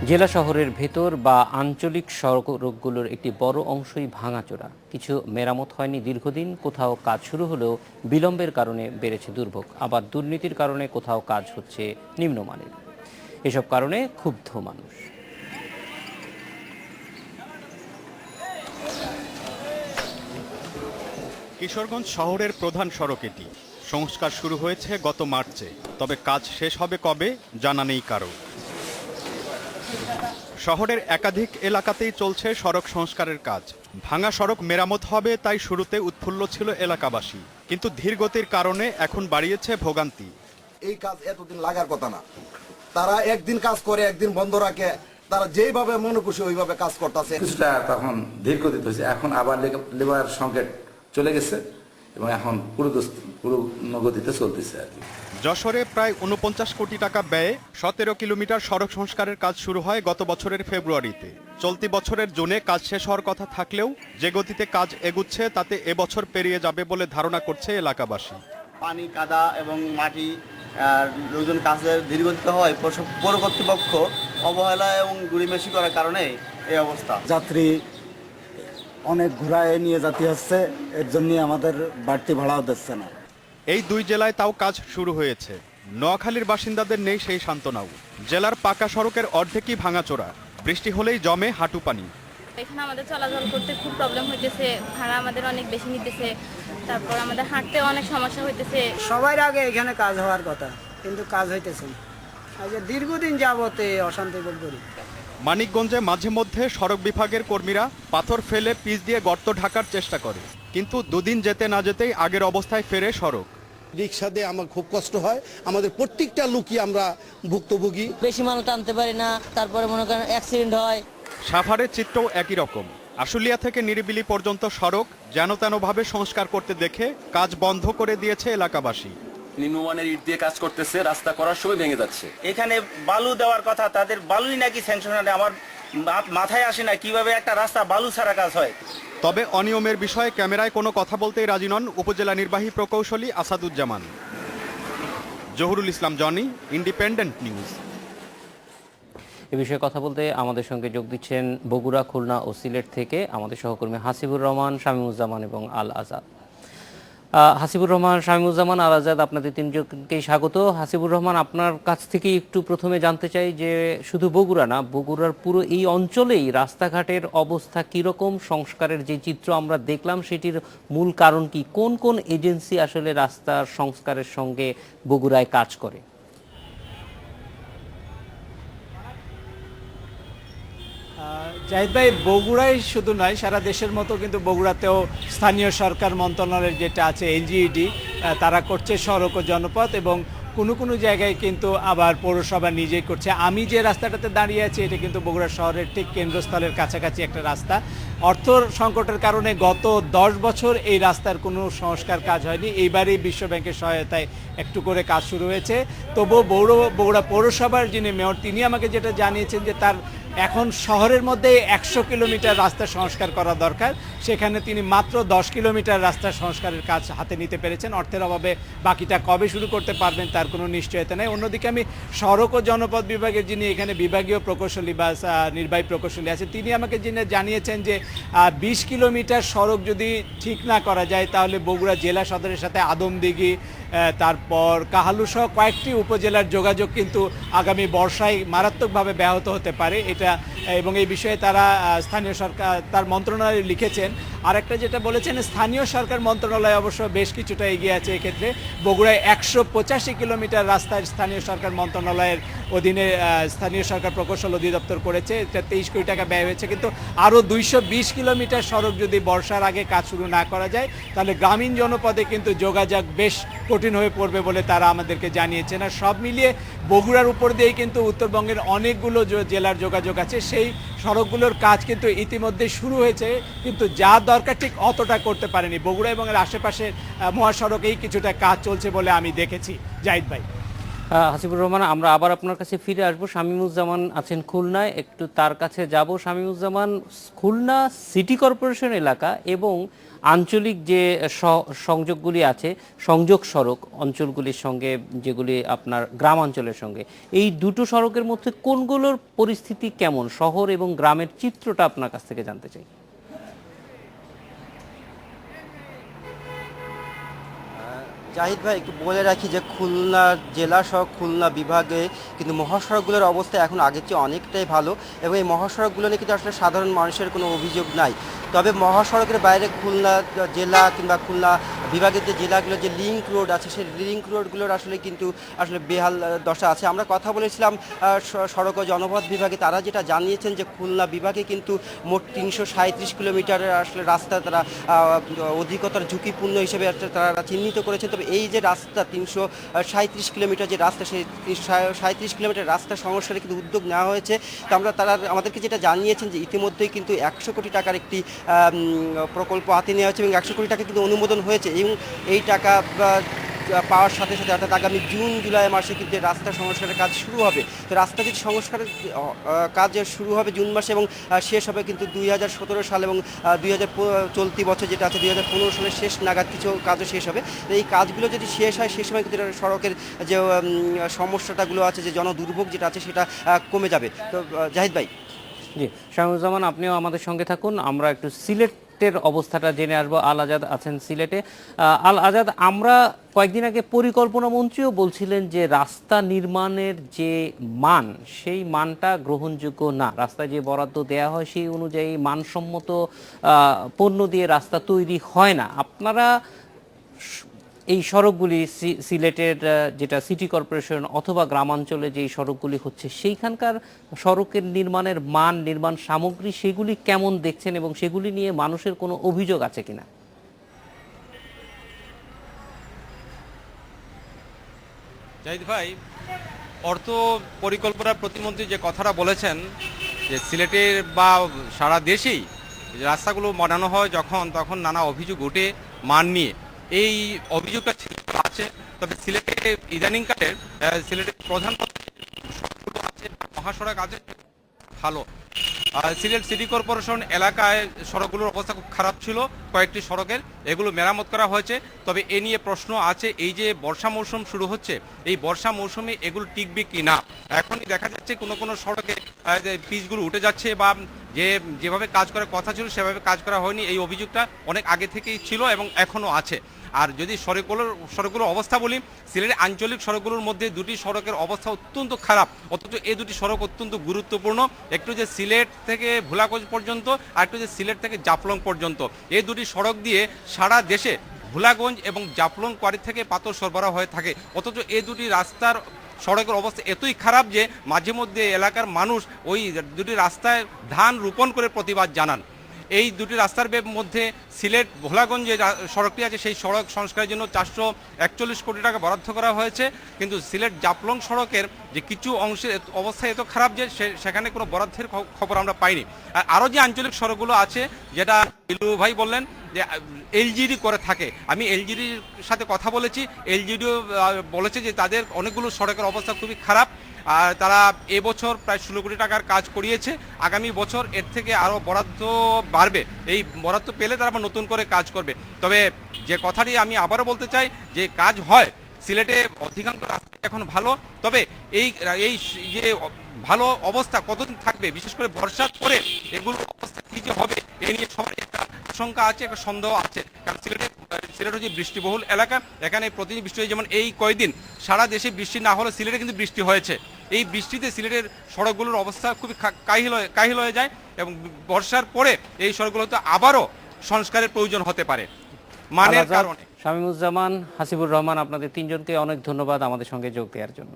জেলা শহরের ভেতর বা আঞ্চলিক সড়কগুলোর একটি বড় অংশই ভাঙাচোরা। কিছু মেরামত হয়নি দীর্ঘদিন, কোথাও কাজ শুরু হলেও বিলম্বের কারণে বেড়েছে দুর্ভোগ, আবার দুর্নীতির কারণে কোথাও কাজ হচ্ছে নিম্নমানের। এসব কারণে ক্ষুব্ধ মানুষ। কিশোরগঞ্জ শহরের প্রধান সড়ক এটি। সংস্কার শুরু হয়েছে গত মার্চে, তবে কাজ শেষ হবে কবে জানা নেই কারো। শহরের একাধিক এলাকাতেই চলছে সড়ক সংস্কারের কাজ। ভাঙা সড়ক মেরামত হবে তাই শুরুতে উৎফুল্ল ছিল এলাকাবাসী, কিন্তু ধীরগতির কারণে এখন বাড়িয়েছে ভোগান্তি। এই কাজ এতদিন লাগার কথা না, তারা একদিন কাজ করে একদিন বন্ধ রাখে, তারা যেভাবে মনে খুশি ওইভাবে কাজ করতেছে। কিছুটা তখন ধীরগতিতে হয়েছে, এখন আবার লেবার সংকট চলে গেছে এবং এখন পুরো গতিতে চলতেছে আর কি। যশোরে প্রায় ৪৯ কোটি টাকা ব্যয়ে ১৭ কিলোমিটার সড়ক সংস্কারের কাজ শুরু হয় গত বছরের ফেব্রুয়ারিতে। চলতি বছরের জুনে কাজ শেষ হওয়ার কথা থাকলেও যে গতিতে কাজ এগুচ্ছে তাতে এবছর পেরিয়ে যাবে বলে ধারণা করছে এলাকাবাসী। পানি, কাদা এবং মাটি লোকজন কাজের ধীরগতিতে হয়, পৌর কর্তৃপক্ষ অবহেলা এবং গুড়িমেশি করার কারণে এই অবস্থা। যাত্রী অনেক ঘোরায় নিয়ে যাতে হচ্ছে, এর জন্য আমাদের বাড়তি ভাড়াও দিচ্ছে না। এই দুই জেলায় তাও কাজ শুরু হয়েছে। নোয়াখালীর বাসিন্দাদের নেই সেই সান্ত্বনাও। জেলার পাকা সড়কের অর্ধেকই ভাঙাচোরা, বৃষ্টি হলেই জমে হাঁটু পানি। এখানে আমাদের চলাচল করতে খুব প্রবলেম হইতেছে, ভাড়া আমাদের অনেক বেশি নিতেছে, তারপর আমাদের হাঁটতে অনেক সমস্যা হইতেছে। সবার আগে এখানে কাজ হওয়ার কথা, কিন্তু কাজ হইতেছে না। দীর্ঘদিন যাবতে অশান্তি বোধ করি। মানিকগঞ্জে মাঝে মধ্যে সড়ক বিভাগের কর্মীরা পাথর ফেলে পিচ দিয়ে গর্ত ঢাকার চেষ্টা করে, কিন্তু দুদিন যেতে না যেতেই আগের অবস্থায় ফেরে সড়ক। রিক্সা দিয়ে আমার খুব কষ্ট হয়, আমাদের প্রত্যেকটা লোকই আমরা ভুক্তভোগী। বেশি মাল টানতে পারি না, তারপরে মনে করেন অ্যাক্সিডেন্ট হয়। সাভারের চিত্রও একই রকম। আশুলিয়া থেকে নিরিবিলি পর্যন্ত সড়ক যেন তেনভাবে সংস্কার করতে দেখে কাজ বন্ধ করে দিয়েছে এলাকাবাসী। নিম্নমানের ইট দিয়ে কাজ করতেছে, রাস্তা করার সময় ভেঙে যাচ্ছে। এখানে বালু দেওয়ার কথা, তাদের বালুই নাকি স্যাংশন হয়। আমার মাথায় আসে না কিভাবে একটা রাস্তা বালু ছাড়া কাজ হয়। তবে অনিয়মের বিষয়ে ক্যামেরায় কোনো কথা বলতেই রাজি নন উপজেলা নির্বাহী প্রকৌশলী Asaduzzaman. Zahurul Islam Johnny, independent news. এ বিষয়ে কথা বলতে আমাদের সঙ্গে যোগ দিচ্ছেন বগুড়া, খুলনা ও সিলেট থেকে আমাদের সহকর্মী হাসিবুর রহমান, শামীমুজ্জামান এবং আল আজাদ। হাসিবুর রহমান, শামীমুজ্জামান, আল আজাদ, আপনাদের তিনজনকেই স্বাগত। হাসিবুর রহমান, আপনার কাছ থেকেই একটু প্রথমে জানতে চাই যে শুধু বগুড়া না, বগুড়ার পুরো এই অঞ্চলেই রাস্তাঘাটের অবস্থা কীরকম? সংস্কারের যে চিত্র আমরা দেখলাম সেটির মূল কারণ কি? কোন কোন এজেন্সি আসলে রাস্তার সংস্কারের সঙ্গে বগুড়ায় কাজ করে? জাহিদ ভাই, বগুড়ায় শুধু নয়, সারা দেশের মতো কিন্তু বগুড়াতেও স্থানীয় সরকার মন্ত্রণালয়ের যেটা আছে এনজিইডি, তারা করছে সড়ক ও জনপথ, এবং কোনো কোনো জায়গায় কিন্তু আবার পৌরসভা নিজেই করছে। আমি যে রাস্তাটাতে দাঁড়িয়ে আছি এটা কিন্তু বগুড়া শহরের ঠিক কেন্দ্রস্থলের কাছাকাছি একটা রাস্তা। অর্থ সংকটের কারণে গত 10 বছর এই রাস্তার কোনো সংস্কার কাজ হয়নি। এইবারই বিশ্ব ব্যাংকের সহায়তায় একটু করে কাজ শুরু হয়েছে। তবুও বগুড়া পৌরসভার যিনি মেয়র, তিনি আমাকে যেটা জানিয়েছেন যে তার এখন শহরের মধ্যে 100 কিলোমিটার রাস্তা সংস্কার করা দরকার, সেখানে তিনি মাত্র 10 কিলোমিটার রাস্তা সংস্কারের কাজ হাতে নিতে পেরেছেন। অর্থের অভাবে বাকিটা কবে শুরু করতে পারবেন তার কোনো নিশ্চয়তা নেই। অন্যদিকে আমি সড়ক ও জনপথ বিভাগের যিনি এখানে বিভাগীয় প্রকৌশলী বা নির্বাহী প্রকৌশলী আছেন, তিনি আমাকে যিনি জানিয়েছেন যে 20 কিলোমিটার সড়ক যদি ঠিক না করা যায় তাহলে বগুড়া জেলা সদরের সাথে আদমদিঘি, তারপর কাহালু সহ কয়েকটি উপজেলার যোগাযোগ কিন্তু আগামী বর্ষায় মারাত্মকভাবে ব্যাহত হতে পারে এটা, এবং এই বিষয়ে তারা স্থানীয় সরকার তার মন্ত্রণালয়ে লিখেছেন। আরেকটা যেটা বলেছেন, স্থানীয় সরকার মন্ত্রণালয় অবশ্য বেশ কিছুটা এগিয়ে আছে এক্ষেত্রে। বগুড়ায় 185 কিলোমিটার রাস্তায় স্থানীয় সরকার মন্ত্রণালয়ের অধীনে স্থানীয় সরকার প্রকৌশল অধিদপ্তর করেছে, এটা 23 কোটি টাকা ব্যয় হয়েছে। কিন্তু আরও 220 কিলোমিটার সড়ক যদি বর্ষার আগে কাজ শুরু না করা যায় তাহলে গ্রামীণ জনপদে কিন্তু যোগাযোগ বেশ কঠিন হয়ে পড়বে বলে তারা আমাদেরকে জানিয়েছেন। আর সব মিলিয়ে বগুড়ার উপর দিয়েই কিন্তু উত্তরবঙ্গের অনেকগুলো জেলার যোগাযোগ আছে, সেই সড়কগুলোর কাজ কিন্তু ইতিমধ্যে শুরু হয়েছে, কিন্তু যা দরকার ঠিক অতটা করতে পারেনি। বগুড়া এবং এর আশেপাশের মহাসড়কেই কিছুটা কাজ চলছে বলে আমি দেখেছি। জাহিদ ভাই। হাসিবুর রহমান, আমরা আবার আপনার কাছে ফিরে আসবো। শামীমুজ্জামান আছেন খুলনায়, একটু তার কাছে যাব। শামীমুজ্জামান, খুলনা সিটি কর্পোরেশন এলাকা এবং আঞ্চলিক যে সংযোগগুলি আছে, সংযোগ সড়ক অঞ্চলগুলির সঙ্গে, যেগুলি আপনার গ্রামাঞ্চলের সঙ্গে, এই দুটো সড়কের মধ্যে কোনগুলোর পরিস্থিতি কেমন? শহর এবং গ্রামের চিত্রটা আপনার কাছ থেকে জানতে চাই। জাহিদ ভাই, একটু বলে রাখি যে খুলনা জেলা সহ খুলনা বিভাগে কিন্তু মহাসড়কগুলোর অবস্থা এখন আগের চেয়ে অনেকটাই ভালো, এবং এই মহাসড়কগুলো নিয়ে কিন্তু আসলে সাধারণ মানুষের কোনো অভিযোগ নাই। তবে মহাসড়কের বাইরে খুলনা জেলা কিংবা খুলনা বিভাগের যে জেলাগুলো যে লিঙ্ক রোড আছে, সেই লিঙ্ক রোডগুলোর আসলে বেহাল দশা আছে। আমরা কথা বলেছিলাম সড়ক ও জনপথ বিভাগে, তারা যেটা জানিয়েছেন যে খুলনা বিভাগে কিন্তু মোট 337 কিলোমিটারের আসলে রাস্তা তারা অধিকতর ঝুঁকিপূর্ণ হিসেবে তারা চিহ্নিত করেছেন। তবে এই যে রাস্তা 337 কিলোমিটার যে রাস্তা, সেই 37 কিলোমিটার রাস্তা সংস্কারে কিন্তু উদ্যোগ নেওয়া হয়েছে। তো তারা আমাদেরকে যেটা জানিয়েছেন যে ইতিমধ্যেই কিন্তু 100 কোটি টাকার একটি প্রকল্প হাতে নেওয়া হয়েছে এবং 100 কোটি টাকা কিন্তু অনুমোদন হয়েছে, এবং এই টাকা পাওয়ার সাথে সাথে অর্থাৎ আগামী জুন জুলাই মাসে কিন্তু রাস্তা সংস্কারের কাজ শুরু হবে। তো রাস্তা যদি সংস্কারের কাজ শুরু হবে জুন মাসে এবং শেষ হবে কিন্তু 2017 সাল এবং 2000 চলতি বছর যেটা আছে 2015 সালের শেষ নাগাদ কিছু কাজও শেষ হবে। তো এই কাজগুলো যদি শেষ হয়, সেই সময় কিন্তু সড়কের যে সমস্যাটাগুলো আছে, যে জনদুর্ভোগ যেটা আছে, সেটা কমে যাবে। তো জাহিদ ভাই। জি, শামীমুজ্জামান, আপনিও আমাদের সঙ্গে থাকুন। আমরা একটু সিলেটের অবস্থাটা জেনে আসবো। আল আজাদ আছেন সিলেটে। আল আজাদ, আমরা কয়েকদিন আগে পরিকল্পনা মন্ত্রীও বলছিলেন যে রাস্তা নির্মাণের যে মান, সেই মানটা গ্রহণযোগ্য না। রাস্তায় যে বরাদ্দ দেয়া হয় সেই অনুযায়ী মানসম্মত পণ্য দিয়ে রাস্তা তৈরি হয় না। আপনারা এই সড়কগুলি সিলেটের যেটা সিটি কর্পোরেশন অথবা গ্রামাঞ্চলে যে সড়কগুলি হচ্ছে, সেইখানকার সড়কের নির্মাণের মান, নির্মাণ সামগ্রী, সেগুলি কেমন দেখছেন এবং সেগুলি নিয়ে মানুষের কোনো অভিযোগ আছে কিনা? জাহিদ ভাই, অর্থ পরিকল্পনা প্রতিমন্ত্রী যে কথাটা বলেছেন যে সিলেটের বা সারা দেশেই রাস্তাগুলো বানানো হয় তখন নানা অভিযোগ ওঠে মান নিয়ে। এই অভিযোগটা আছে। তবে সিলেটে ইদানিংকালের সিলেটের প্রধান আছে, মহাসড়ক আছে ভালো। সিলেট সিটি কর্পোরেশন এলাকায় সড়কগুলোর অবস্থা খুব খারাপ ছিল, কয়েকটি সড়কের, এগুলো মেরামত করা হয়েছে। তবে এ নিয়ে প্রশ্ন আছে, এই যে বর্ষা মৌসুম শুরু হচ্ছে, এই বর্ষা মৌসুমে এগুলো টিকবে কি না। এখনই দেখা যাচ্ছে কোনো সড়কে পিচগুলো উঠে যাচ্ছে বা যেভাবে কাজ করার কথা ছিল সেভাবে কাজ করা হয়নি। এই অভিযোগটা অনেক আগে থেকেই ছিল এবং এখনও আছে। আর যদি সড়কগুলোর অবস্থা বলি, সিলেটের আঞ্চলিক সড়কগুলোর মধ্যে দুটি সড়কের অবস্থা অত্যন্ত খারাপ, অথচ এই দুটি সড়ক অত্যন্ত গুরুত্বপূর্ণ। একটু যে সিলেট থেকে ভোলাগঞ্জ পর্যন্ত, আর একটু যে সিলেট থেকে জাফলং পর্যন্ত, এই দুটি সড়ক দিয়ে সারা দেশে ভোলাগঞ্জ এবং জাফলং কোয়ারি থেকে পাথর সরবরাহ হয়ে থাকে। অথচ এই দুটি রাস্তার সড়কের অবস্থা এতই খারাপ যে মাঝে মধ্যে এলাকার মানুষ ওই দুটি রাস্তায় ধান রোপণ করে প্রতিবাদ জানান। এই দুটি রাস্তার মধ্যে সিলেট ভোলাগঞ্জ যে সড়কটি আছে, সেই সড়ক সংস্কারের জন্য 441 কোটি টাকা বরাদ্দ করা হয়েছে, কিন্তু সিলেট জাফলং সড়কের যে কিছু অংশের অবস্থা এত খারাপ যে সেখানে কোনো বরাদ্দের খবর আমরা পাইনি। আর আরও যে আঞ্চলিক সড়কগুলো আছে, যেটা ইলু ভাই বললেন যে এলজিডি করে থাকে, আমি এলজিডির সাথে কথা বলেছি, এলজিডিও বলেছে যে তাদের অনেকগুলো সড়কের অবস্থা খুবই খারাপ। আর তারা এবছর প্রায় 16 কোটি টাকার কাজ করিয়েছে, আগামী বছর এর থেকে আরও বরাদ্দ বাড়বে। এই বরাদ্দ পেলে তারা আবার নতুন করে কাজ করবে। তবে যে কথাটি আমি আবারও বলতে চাই, যে কাজ হয় সিলেটে অধিকাংশ রাস্তা এখন ভালো, তবে এই যে ভালো অবস্থা কতদিন থাকবে, বিশেষ করে বর্ষার পরে এগুলোর অবস্থা কী যে হবে, এ নিয়ে সবার একটা আশঙ্কা আছে, একটা সন্দেহ আছে। কারণ সিলেট হচ্ছে বৃষ্টিবহুল এলাকা, এখানে প্রতিদিন বৃষ্টি হয়। যেমন এই কয়েকদিন সারা দেশে বৃষ্টি না হলে সিলেটে কিন্তু বৃষ্টি হয়েছে। এই বৃষ্টিতে সিলেটের সড়কগুলোর অবস্থা খুবই কাহিল হয়ে যায় এবং বর্ষার পরে এই সড়কগুলোতে আবারও সংস্কারের প্রয়োজন হতে পারে মানের কারণে। শামীমুজ্জামান, হাসিবুর রহমান, আপনাদের তিনজনকে অনেক ধন্যবাদ আমাদের সঙ্গে যোগ দেওয়ার জন্য।